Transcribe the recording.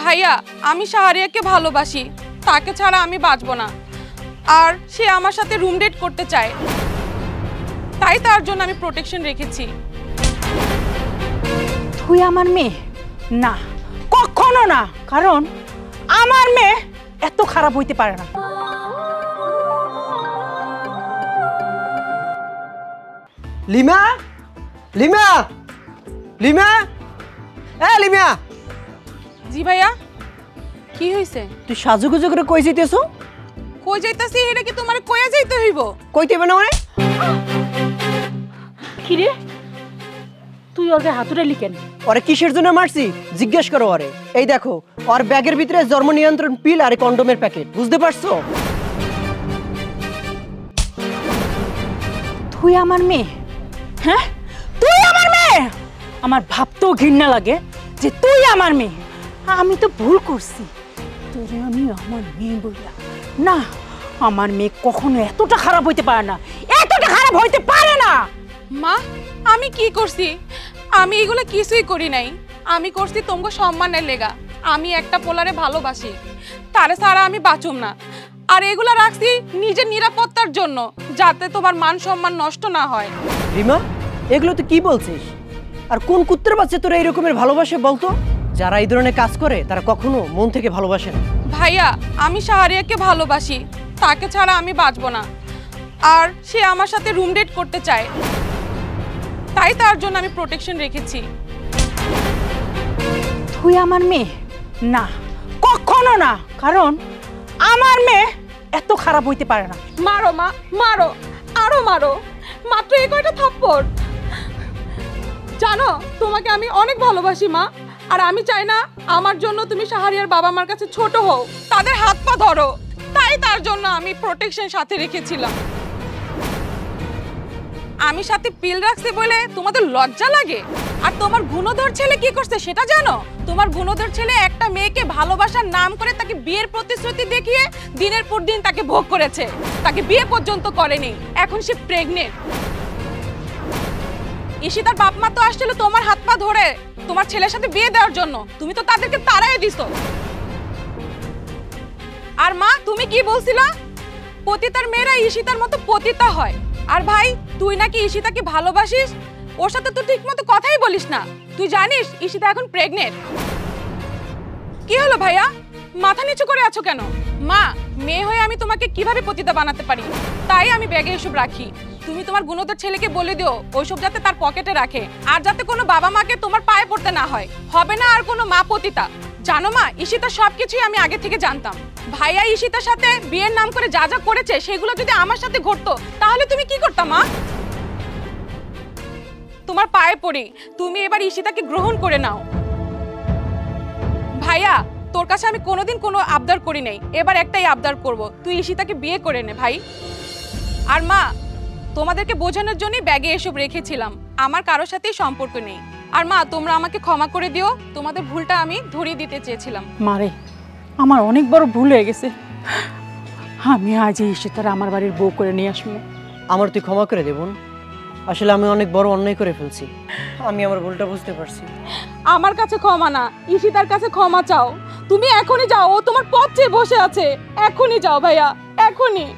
ভাইয়া আমি শাহরিয়াকে ভালোবাসি, তাকে ছাড়া আমি বাঁচবো না। আর সে আমার সাথে রুম ডেট করতে চায়, তাই তার জন্য আমি প্রোটেকশন রেখেছি। তুই আমার মেয়ে না, কখনো না, কারণ আমার মেয়ে এত খারাপ হইতে পারে না। লিমা, লিমা, লিমা, লিমা। জি ভাইয়া, কি হয়েছে? তুই সাজুগুজু করে কই যাইতেছ? কই যাইতাছি এটা কি তোমার কইয়া যাইতে হইব? কইতে হবে না মানে? কি রে, তুই ওর গায়ে হাতুড়ে লিখেন? ওরে কিসের জন্য মারছি জিজ্ঞেস করো ওরে। এই দেখো ওর ব্যাগের ভিতরে জন্ম নিয়ন্ত্রণ পিল আর কন্ডোমের প্যাকেট, বুঝতে পারছো? তুই আমার মেয়ে? হ্যাঁ, তুই আমার মেয়ে? আমার ভাবতেও ঘৃণা লাগে যে তুই আমার মেয়ে। আমি তো ভুল করছি, তোরে আমি আমার মেয়ে বললাম না। আমার মেয়ে কখনো এতটা খারাপ হইতে পারে না, এতটা খারাপ হইতে পারে না। মা আমি কি করছি? আমি এগুলো কিছুই করি নাই। আমি করছি তোমাকে সম্মানের লেগা। আমি একটা পোলারে ভালোবাসি, তারে ছাড়া আমি বাঁচুম না। আর এগুলা রাখছি নিজের নিরাপত্তার জন্য, যাতে তোমার মান সম্মান নষ্ট না হয়। রিমা, এগুলো তুই কি বলছিস? আর কোন কুত্তের বাচ্চা তোরা এই রকমের ভালোবাসে বলতো? যারা এই ধরনের কাজ করে তারা কখনো মন থেকে ভালোবাসে না। ভাইয়া আমি শাহরিয়াকে ভালোবাসি, তাকে ছাড়া আমি বাঁচবো না। আর সে আমার সাথে রুম ডেট করতে চায়, তাই তার জন্য আমি প্রোটেকশন রেখেছি। তুই আমার মেয়ে না, কখনো না, কারণ আমার মেয়ে এত খারাপ হইতে পারে না। মারো মা, মারো, আরো মারো, মাত্র এই কয়টা থাপ্পড়। জানো তোমাকে আমি অনেক ভালোবাসি মা, আর আমি চাই না আমার জন্য তুমি শাহরিয়ার বাবা মার কাছে ছোট হও, তাদের হাত পা ধরো। তাই তার জন্য আমি প্রোটেকশন সাথে রেখেছিলাম। আমি সাথে পিল রাখছি বলে তোমাদের লজ্জা লাগে? আর তোমার গুণধর ছেলে কি করছে সেটা জানো? তোমার গুণধর ছেলে একটা মেয়েকে ভালোবাসার নাম করে তাকে বিয়ের প্রতিশ্রুতি দেখিয়ে দিনের পর দিন তাকে ভোগ করেছে, তাকে বিয়ে পর্যন্ত করেনি। এখন সে প্রেগনেন্ট। ঈশিতার বাপ মা তো আসছিল তোমার হাত পা ধরে তোমার ছেলের সাথে বিয়ে দেওয়ার জন্য, তুমি তো তাদেরকে তাড়াই দিছো। আর মা তুমি কি বলছিলা? পতিতার মেয়েরা ঈশিতার মতো পতিতা হয়। আর ভাই তুই নাকি ঈশিতাকে ভালোবাসিস, ওর সাথে তো ঠিক মতো কথাই বলিস না। তুই জানিস ঈশিতা এখন প্রেগনেন্ট। কি হলো ভাইয়া, মাথা নিচু করে আছো কেন? মা মেয়ে হয়ে আমি তোমাকে কিভাবে পতিতা বানাতে পারি, তাই আমি ব্যাগে এসব রাখি। তুমি তোমার গুণধর ছেলেকে বলে দিও ওইসব যাতে তার পকেটে রাখে, আর যাতে কোনো বাবা মাকে তোমার পায়ে পড়তে না হয়। হবে না আর কোনো মা পতিতা। জানো মা, ঈশিতা সবকিছুই আমি আগে থেকে জানতাম। ভাইয়া ঈশিতার সাথে বিয়ের নাম করে যা যা করেছে সেগুলো যদি আমার সাথে ঘটতো তাহলে তুমি কি করতা মা? তোমার পায়ে পড়ি, তুমি এবার ঈশিতাকে গ্রহণ করে নাও। ভাইয়া তোর কাছে আমি কোনোদিন কোনো আবদার করি নাই, এবার একটাই আবদার করব, তুই ঈশিতাকে বিয়ে করে নে ভাই। আর মা তোমাদেরকে বোঝানোর জন্যই ব্যাগে এসব রেখেছিলাম, আমার কারোর সাথেই সম্পর্ক নেই। আর মা তোমরা আমাকে ক্ষমা করে দিও, তোমাদের ভুলটা আমি ধরিয়ে দিতে চেয়েছিলাম। মারে আমার অনেক বড় ভুল হয়ে গেছে, আমি আজ এই ঈশিতার আমার বাড়ির বউ করে নিয়ে আসবো। আমার তুই ক্ষমা করে দেবুন, আসলে আমি অনেক বড় অন্যায় করে ফেলছি। আমি আমার ভুলটা বুঝতে পারছি। আমার কাছে ক্ষমা না, ঈশিতার কাছে ক্ষমা চাও। তুমি এখনই যাও, ও তোমার পথ চেয়ে বসে আছে। এখনই যাও ভাইয়া, এখনই।